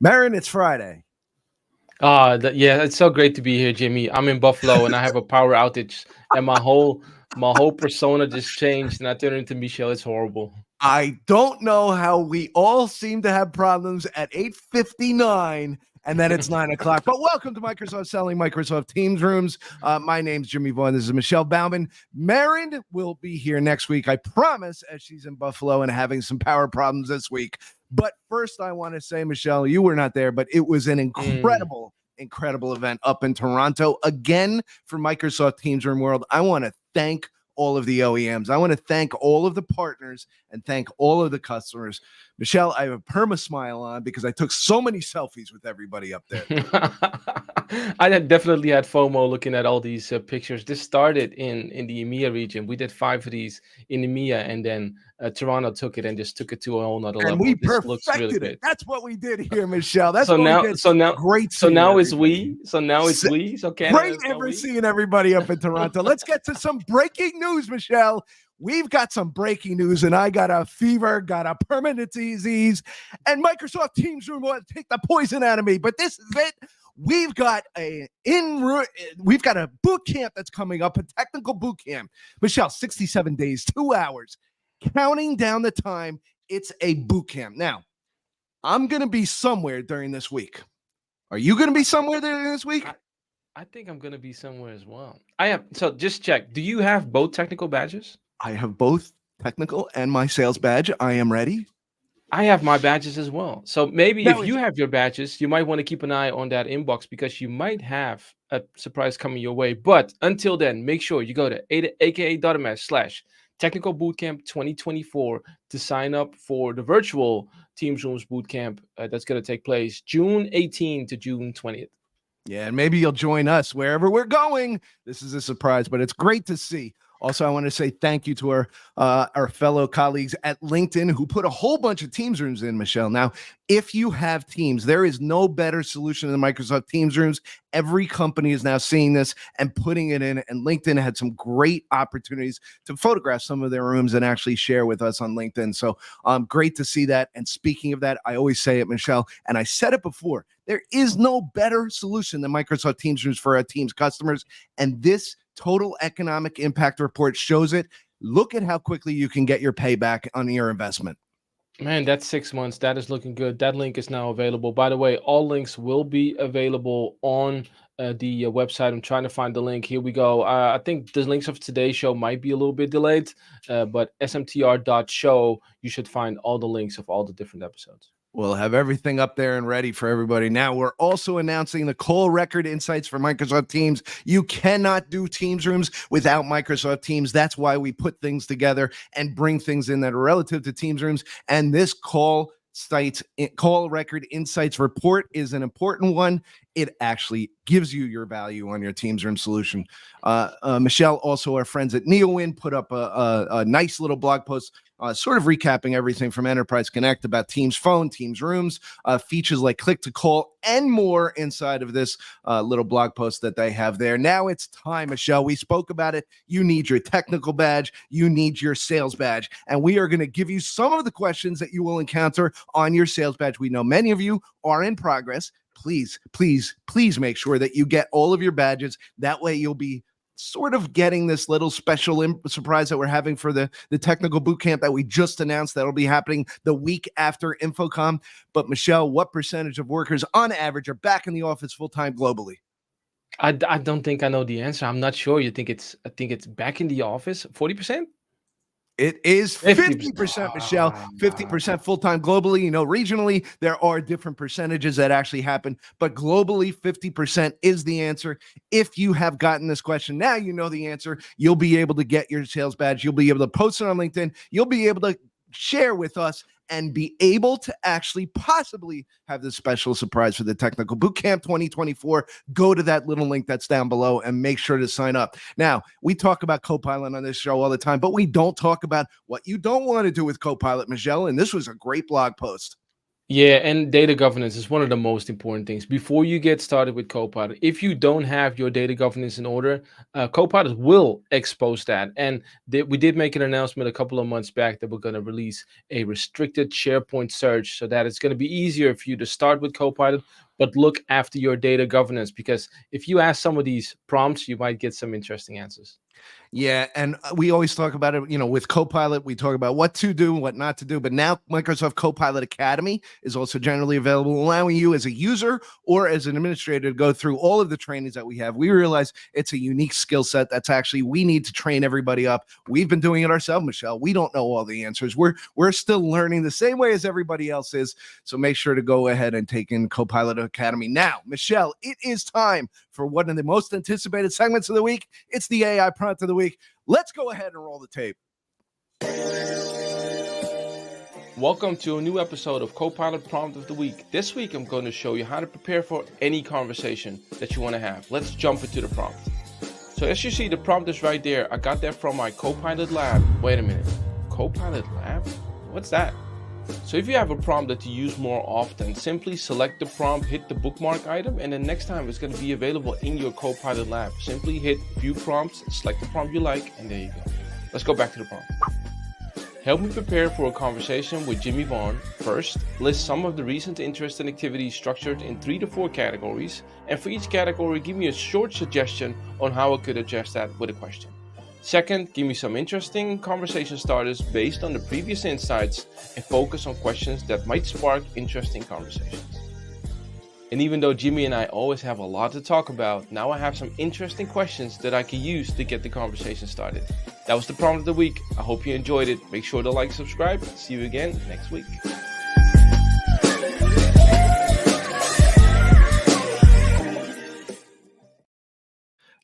Mehryn, it's Friday. Yeah, it's so great to be here, Jimmy. I'm in Buffalo and I have a power outage, and my whole persona just changed, and I turned into Michelle. It's horrible. I don't know how we all seem to have problems at 8:59 and then it's 9 o'clock. But welcome to Microsoft Selling Microsoft Teams Rooms. My name's Jimmy Vaughn. This is Michelle Bauman. Mehryn will be here next week, I promise, as she's in Buffalo and having some power problems this week. But first, I want to say, Michelle, you were not there, but it was an incredible event up in Toronto again for Microsoft Teams Room World. I want to thank all of the OEMs. I want to thank all of the partners and thank all of the customers. Michelle, I have a perma smile on because I took so many selfies with everybody up there. I definitely had FOMO looking at all these pictures. This started in the EMEA region. We did 5 of these in EMEA, and then Toronto took it and just took it to a whole nother level. And we this perfected looks really it. great. That's what we did here, Michelle. That's so what now, we did. so now, great. So now it's we. So now it's we. So Canada. Great ever seeing everybody up in Toronto. Let's get to some breaking news, Michelle. We've got some breaking news, and I got a fever, got a permanent disease, and Microsoft Teams Room will take the poison out of me. But this is it. We've got a boot camp that's coming up, a technical boot camp. Michelle, 67 days, 2 hours, counting down the time. It's a boot camp. Now, I'm going to be somewhere during this week. Are you going to be somewhere during this week? I think I'm going to be somewhere as well. So just check. Do you have both technical badges? I have both technical and my sales badge. I am ready. I have my badges as well. So maybe if you have your badges, you might want to keep an eye on that inbox because you might have a surprise coming your way. But until then, make sure you go to aka.ms/Technical Bootcamp 2024 to sign up for the virtual Teams Rooms Bootcamp that's going to take place June 18 to June 20th. Yeah, and maybe you'll join us wherever we're going. This is a surprise, but it's great to see. Also, I want to say thank you to our fellow colleagues at LinkedIn who put a whole bunch of Teams Rooms in, Michelle. Now, if you have Teams, there is no better solution than Microsoft Teams Rooms. Every company is now seeing this and putting it in, and LinkedIn had some great opportunities to photograph some of their rooms and actually share with us on LinkedIn. So great to see that. And speaking of that, I always say it, Michelle, and I said it before, there is no better solution than Microsoft Teams Rooms for our Teams customers. And this Total Economic Impact Report shows it. Look at how quickly you can get your payback on your investment. Man, that's 6 months. That is looking good. That link is now available. By the way, all links will be available on the website. I'm trying to find the link. Here we go. I think the links of today's show might be a little bit delayed, but smtr.show, you should find all the links of all the different episodes. We'll have everything up there and ready for everybody. Now, we're also announcing the call record insights for Microsoft Teams. You cannot do Teams Rooms without Microsoft Teams. That's why we put things together and bring things in that are relative to Teams Rooms. And this call record insights report is an important one. It actually gives you your value on your Teams Room solution. Michelle, also our friends at NeoWin, put up a nice little blog post sort of recapping everything from Enterprise Connect about Teams Phone, Teams Rooms, features like click to call, and more inside of this little blog post that they have there. Now it's time, Michelle. We spoke about it. You need your technical badge. You need your sales badge. And we are going to give you some of the questions that you will encounter on your sales badge. We know many of you are in progress. Please, please, please make sure that you get all of your badges. That way you'll be sort of getting this little special surprise that we're having for the technical boot camp that we just announced that'll be happening the week after InfoComm. But Michelle, what percentage of workers on average are back in the office full-time globally? I don't think I know the answer. I'm not sure. I think it's back in the office, 40%? It is 50%, Michelle, 50% full-time globally. You know, regionally, there are different percentages that actually happen, but globally, 50% is the answer. If you have gotten this question, now you know the answer. You'll be able to get your sales badge. You'll be able to post it on LinkedIn. You'll be able to share with us and be able to actually possibly have this special surprise for the Technical Bootcamp 2024. Go to that little link that's down below and make sure to sign up. Now, we talk about Copilot on this show all the time, but we don't talk about what you don't want to do with Copilot, Michelle, and this was a great blog post. Yeah, and data governance is one of the most important things. Before you get started with Copilot, if you don't have your data governance in order, Copilot will expose that. And we did make an announcement a couple of months back that we're going to release a restricted SharePoint search so that it's going to be easier for you to start with Copilot, but look after your data governance. Because if you ask some of these prompts, you might get some interesting answers. Yeah, and we always talk about it, with Copilot, we talk about what to do, what not to do, but now Microsoft Copilot Academy is also generally available, allowing you as a user or as an administrator to go through all of the trainings that we have. We realize it's a unique skill set that's actually, we need to train everybody up. We've been doing it ourselves, Michelle. We don't know all the answers. We're still learning the same way as everybody else is. So make sure to go ahead and take in Copilot Academy. Now, Michelle, it is time for one of the most anticipated segments of the week. It's the AI prompt of the week. Let's go ahead and roll the tape. Welcome to a new episode of Copilot Prompt of the Week. This week, I'm going to show you how to prepare for any conversation that you want to have. Let's jump into the prompt. So as you see, the prompt is right there. I got that from my Copilot Lab. Wait a minute. Copilot Lab? What's that? So if you have a prompt that you use more often, simply select the prompt, hit the bookmark item, and then next time it's going to be available in your Copilot Lab. Simply hit View Prompts, select the prompt you like, and there you go. Let's go back to the prompt. Help me prepare for a conversation with Jimmy Vaughn. First, list some of the recent interests and activities structured in 3 to 4 categories, and for each category, give me a short suggestion on how I could address that with a question. Second, give me some interesting conversation starters based on the previous insights and focus on questions that might spark interesting conversations. And even though Jimmy and I always have a lot to talk about, now I have some interesting questions that I can use to get the conversation started. That was the prompt of the week. I hope you enjoyed it. Make sure to like, subscribe. See you again next week.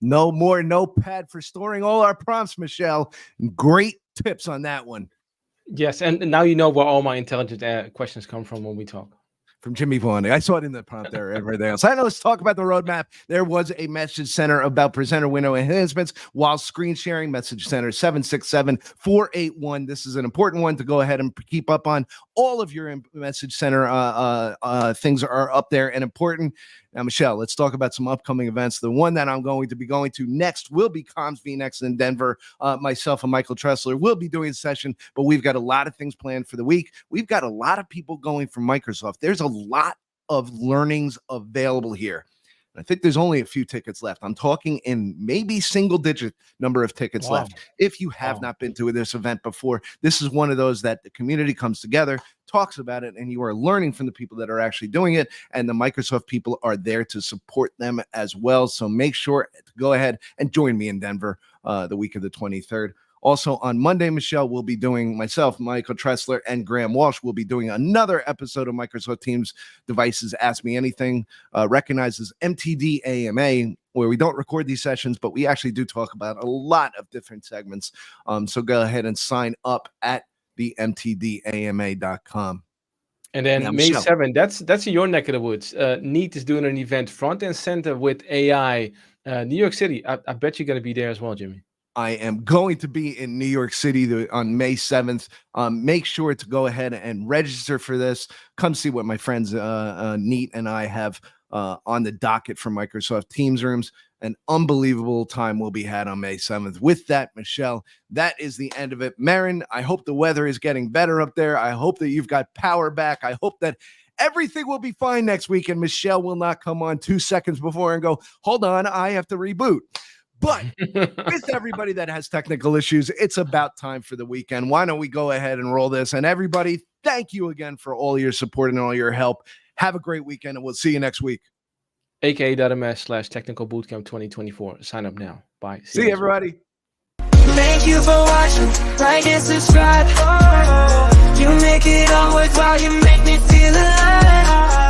No more notepad for storing all our prompts, Michelle. Great tips on that one. Yes, and now you know where all my intelligent questions come from when we talk. From Jimmy Vaughn. I saw it in the prompt there. Everything else. I know. Let's talk about the roadmap. There was a message center about presenter window enhancements while screen sharing. Message center 767-481. This is an important one to go ahead and keep up on. All of your message center things are up there and important. Now, Michelle, let's talk about some upcoming events. The one that I'm going to be going to next will be Comms VNext in Denver. Myself and Michael Tressler will be doing a session, but we've got a lot of things planned for the week. We've got a lot of people going from Microsoft. There's a lot of learnings available here. I think there's only a few tickets left. I'm talking in maybe single-digit number of tickets left. If you have not been to this event before, this is one of those that the community comes together, talks about it, and you are learning from the people that are actually doing it, and the Microsoft people are there to support them as well. So make sure to go ahead and join me in Denver the week of the 23rd. Also on Monday, Michelle will be doing, myself, Michael Tressler, and Graham Walsh will be doing another episode of Microsoft Teams Devices Ask Me Anything, recognizes MTD AMA, where we don't record these sessions, but we actually do talk about a lot of different segments. So go ahead and sign up at the mtdama.com. And then May 7th, that's in your neck of the woods. NEAT is doing an event, front and center with AI, New York City. I bet you're going to be there as well, Jimmy. I am going to be in New York City on May 7th. Make sure to go ahead and register for this. Come see what my friends NEAT and I have on the docket for Microsoft Teams Rooms. An unbelievable time will be had on May 7th. With that, Michelle, that is the end of it. Mehryn, I hope the weather is getting better up there. I hope that you've got power back. I hope that everything will be fine next week, and Michelle will not come on 2 seconds before and go, hold on, I have to reboot. But with everybody that has technical issues, it's about time for the weekend. Why don't we go ahead and roll this? And everybody, thank you again for all your support and all your help. Have a great weekend, and we'll see you next week. aka.ms/Technical Bootcamp 2024. Sign up now. Bye. See you, everybody. Thank you for watching. Like and subscribe. You make it all worthwhile. You make me feel alive.